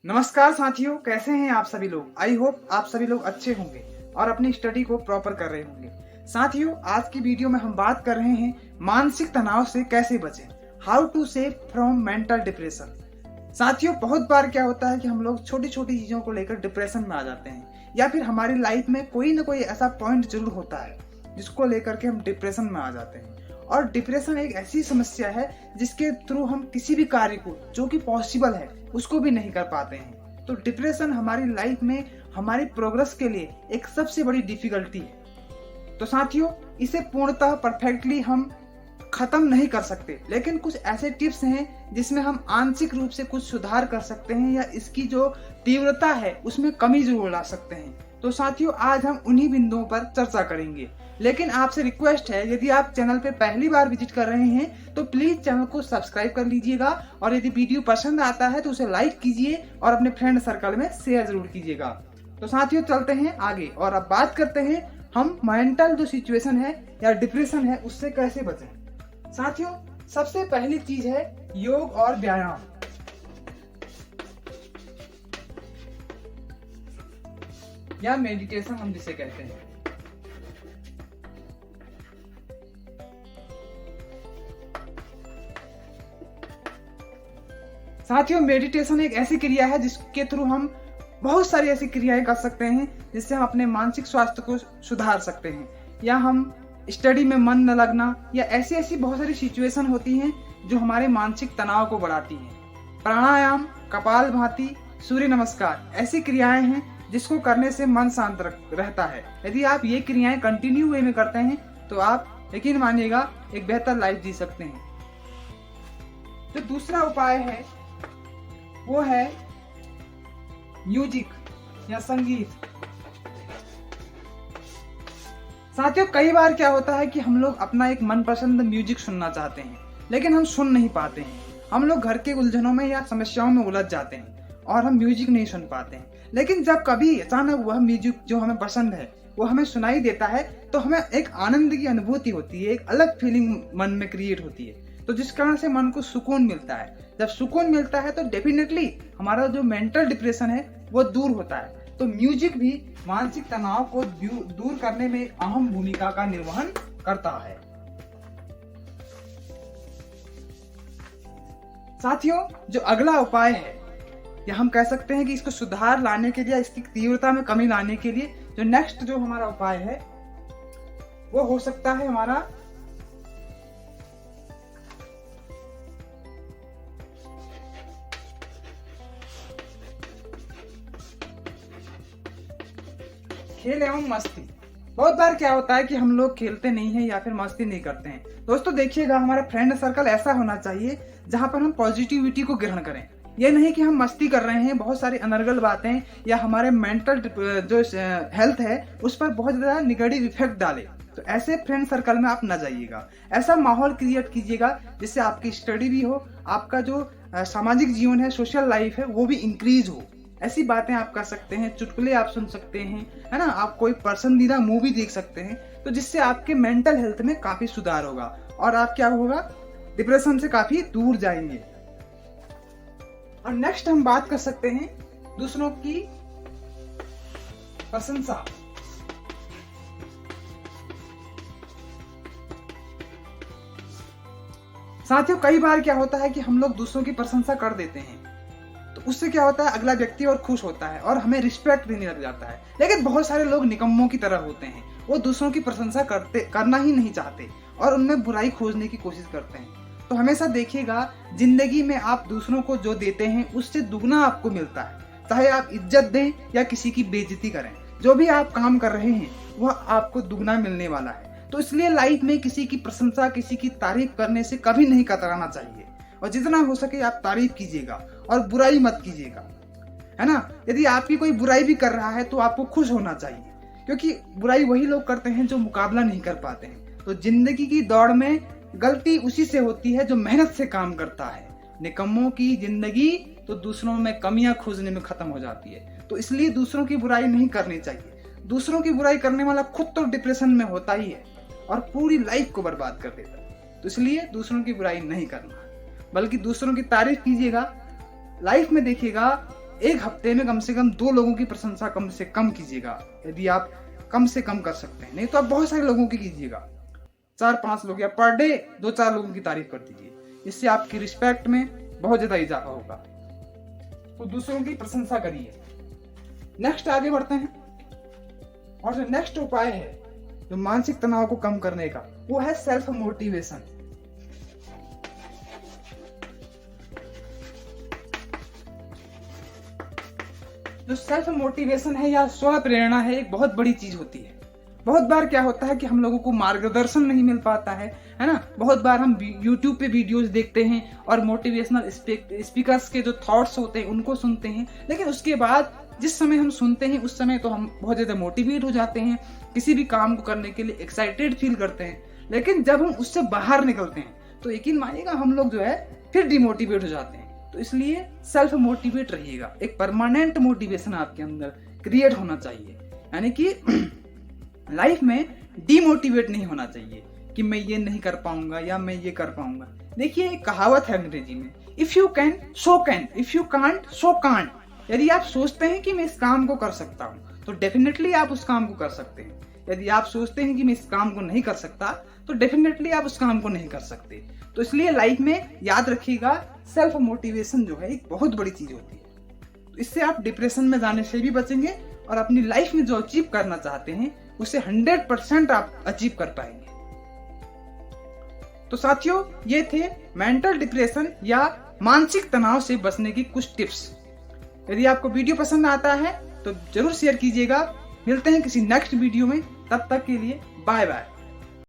नमस्कार साथियों, कैसे हैं आप सभी लोग। आई होप आप सभी लोग अच्छे होंगे और अपनी स्टडी को प्रॉपर कर रहे होंगे। साथियों, आज की वीडियो में हम बात कर रहे हैं मानसिक तनाव से कैसे बचें, how to save from mental depression. साथियों, बहुत बार क्या होता है कि हम लोग छोटी छोटी चीजों को लेकर डिप्रेशन में आ जाते हैं, या फिर हमारी लाइफ में कोई ना कोई ऐसा पॉइंट जरूर होता है जिसको लेकर के हम डिप्रेशन में आ जाते हैं। और डिप्रेशन एक ऐसी समस्या है जिसके थ्रू हम किसी भी कार्य को जो कि पॉसिबल है उसको भी नहीं कर पाते हैं। तो डिप्रेशन हमारी लाइफ में हमारी प्रोग्रेस के लिए एक सबसे बड़ी डिफिकल्टी है। तो साथियों, इसे पूर्णतः परफेक्टली हम खत्म नहीं कर सकते, लेकिन कुछ ऐसे टिप्स हैं जिसमें हम आंशिक रूप से कुछ सुधार कर सकते हैं या इसकी जो तीव्रता है उसमें कमी जरूर ला सकते हैं। तो साथियों, आज हम उन्हीं बिंदुओं पर चर्चा करेंगे। लेकिन आपसे रिक्वेस्ट है, यदि आप चैनल पे पहली बार विजिट कर रहे हैं तो प्लीज चैनल को सब्सक्राइब कर लीजिएगा, और यदि वीडियो पसंद आता है तो उसे लाइक कीजिए और अपने फ्रेंड सर्कल में शेयर जरूर कीजिएगा। तो साथियों, चलते हैं आगे और अब बात करते हैं हम मेंटल जो सिचुएशन है या डिप्रेशन है उससे कैसे बचें। साथियों, सबसे पहली चीज है योग और व्यायाम या मेडिटेशन हम जिसे कहते हैं। साथियों, मेडिटेशन एक ऐसी क्रिया है जिसके थ्रू हम बहुत सारी ऐसी क्रियाएं कर सकते हैं जिससे हम अपने मानसिक स्वास्थ्य को सुधार सकते हैं, या हम स्टडी में मन न लगना, या ऐसी ऐसी बहुत सारी सिचुएशन होती हैं जो हमारे मानसिक तनाव को बढ़ाती हैं। प्राणायाम, कपालभाति, सूर्य नमस्कार ऐसी क्रियाएं हैं जिसको करने से मन शांत रहता है। यदि आप ये क्रियाएं कंटिन्यू वे में करते हैं तो आप यकीन मानिएगा एक बेहतर लाइफ जी सकते हैं। जो दूसरा उपाय है वो है म्यूजिक या संगीत। साथियों, कई बार क्या होता है कि हम लोग अपना एक मनपसंद म्यूजिक सुनना चाहते हैं लेकिन हम सुन नहीं पाते हैं। हम लोग घर के उलझनों में या समस्याओं में उलझ जाते हैं और हम म्यूजिक नहीं सुन पाते हैं। लेकिन जब कभी अचानक वह म्यूजिक जो हमें पसंद है वो हमें सुनाई देता है तो हमें एक आनंद की अनुभूति होती है, एक अलग फीलिंग मन में क्रिएट होती है, तो जिस कारण से मन को सुकून मिलता है। जब सुकून मिलता है तो डेफिनेटली हमारा जो मेंटल डिप्रेशन है वो दूर होता है। तो म्यूजिक भी मानसिक तनाव को दूर करने में अहम भूमिका का निर्वहन करता है। साथियों, जो अगला उपाय है या हम कह सकते हैं कि इसको सुधार लाने के लिए, इसकी तीव्रता में कमी लाने के लिए जो नेक्स्ट जो हमारा उपाय है वो हो सकता है हमारा खेल एवं मस्ती। बहुत बार क्या होता है कि हम लोग खेलते नहीं हैं या फिर मस्ती नहीं करते हैं। दोस्तों देखिएगा, हमारा फ्रेंड सर्कल ऐसा होना चाहिए जहां पर हम पॉजिटिविटी को ग्रहण करें। ये नहीं कि हम मस्ती कर रहे हैं, बहुत सारी अनर्गल बातें या हमारे मेंटल जो हेल्थ है उस पर बहुत ज्यादा निगेटिव इफेक्ट डाले, तो ऐसे फ्रेंड सर्कल में आप न जाइएगा। ऐसा माहौल क्रिएट कीजिएगा जिससे आपकी स्टडी भी हो, आपका जो सामाजिक जीवन है, सोशल लाइफ है, वो भी इंक्रीज हो। ऐसी बातें आप कर सकते हैं, चुटकुले आप सुन सकते हैं, है ना, आप कोई पसंदीदा मूवी देख सकते हैं, तो जिससे आपके मेंटल हेल्थ में काफी सुधार होगा और आप क्या होगा, डिप्रेशन से काफी दूर जाएंगे। और नेक्स्ट हम बात कर सकते हैं दूसरों की प्रशंसा। साथियों, कई बार क्या होता है कि हम लोग दूसरों की प्रशंसा कर देते हैं, तो उससे क्या होता है, अगला व्यक्ति और खुश होता है और हमें रिस्पेक्ट देने लग जाता है। लेकिन बहुत सारे लोग निकम्मों की तरह होते हैं, वो दूसरों की प्रशंसा करना ही नहीं चाहते और उनमें बुराई खोजने की कोशिश करते हैं। तो हमेशा देखिएगा, जिंदगी में आप दूसरों को जो देते हैं उससे दुगना आपको मिलता है। चाहे आप इज्जत दें या किसी की बेइज्जती करें, जो भी आप काम कर रहे हैं वह आपको दुगना मिलने वाला है। तो इसलिए लाइफ में किसी की प्रशंसा, किसी की तारीफ करने से कभी नहीं कतराना चाहिए, और जितना हो सके आप तारीफ कीजिएगा और बुराई मत कीजिएगा, है ना। यदि आपकी कोई बुराई भी कर रहा है तो आपको खुश होना चाहिए, क्योंकि बुराई वही लोग करते हैं जो मुकाबला नहीं कर पाते हैं। तो जिंदगी की दौड़ में गलती उसी से होती है जो मेहनत से काम करता है। निकम्मों की जिंदगी तो दूसरों में कमियां खोजने में खत्म हो जाती है। तो इसलिए दूसरों की बुराई नहीं करनी चाहिए। दूसरों की बुराई करने वाला खुद तो डिप्रेशन में होता ही है और पूरी लाइफ को बर्बाद कर देता है। तो इसलिए दूसरों की बुराई नहीं करना, बल्कि दूसरों की तारीफ कीजिएगा। लाइफ में देखिएगा, एक हफ्ते में कम से कम 2 लोगों की प्रशंसा कम से कम कीजिएगा, यदि आप कम से कम कर सकते हैं। नहीं तो आप बहुत सारे लोगों की कीजिएगा, 4-5 लोग, या पर डे 2-4 लोगों की तारीफ कर दीजिए। इससे आपकी रिस्पेक्ट में बहुत ज्यादा इजाफा होगा। तो दूसरों की प्रशंसा करिए। नेक्स्ट आगे बढ़ते हैं, और जो नेक्स्ट उपाय है जो मानसिक तनाव को कम करने का, वो है सेल्फ मोटिवेशन। जो सेल्फ मोटिवेशन है या स्व प्रेरणा है, एक बहुत बड़ी चीज होती है। बहुत बार क्या होता है कि हम लोगों को मार्गदर्शन नहीं मिल पाता है ना। बहुत बार हम YouTube पे वीडियोस देखते हैं और मोटिवेशनल स्पीकर्स के जो थॉट्स होते हैं उनको सुनते हैं, लेकिन उसके बाद जिस समय हम सुनते हैं उस समय तो हम बहुत ज्यादा मोटिवेट हो जाते हैं, किसी भी काम को करने के लिए एक्साइटेड फील करते हैं। लेकिन जब हम उससे बाहर निकलते हैं तो यकीन मानिएगा हम लोग जो है फिर डिमोटिवेट हो जाते हैं। तो इसलिए सेल्फ मोटिवेट रहिएगा। एक परमानेंट मोटिवेशन आपके अंदर क्रिएट होना चाहिए, यानी कि लाइफ में डीमोटिवेट नहीं होना चाहिए कि मैं ये नहीं कर पाऊंगा या मैं ये कर पाऊंगा। देखिए एक कहावत है अंग्रेजी में, if you can so can, if you can't so can't. यदि आप सोचते हैं कि मैं इस काम को कर सकता हूं तो डेफिनेटली आप उस काम को कर सकते हैं। यदि आप सोचते हैं कि मैं इस काम को नहीं कर सकता तो डेफिनेटली आप उस काम को नहीं कर सकते। तो इसलिए लाइफ में याद रखिएगा, सेल्फ मोटिवेशन जो है एक बहुत बड़ी चीज होती है। तो इससे आप डिप्रेशन में जाने से भी बचेंगे और अपनी लाइफ में जो अचीव करना चाहते हैं उसे 100% आप अचीव कर पाएंगे। तो साथियों, ये थे मेंटल डिप्रेशन या मानसिक तनाव से बचने की कुछ टिप्स। यदि आपको वीडियो पसंद आता है तो जरूर शेयर कीजिएगा। मिलते हैं किसी नेक्स्ट वीडियो में, तब तक के लिए बाय बाय।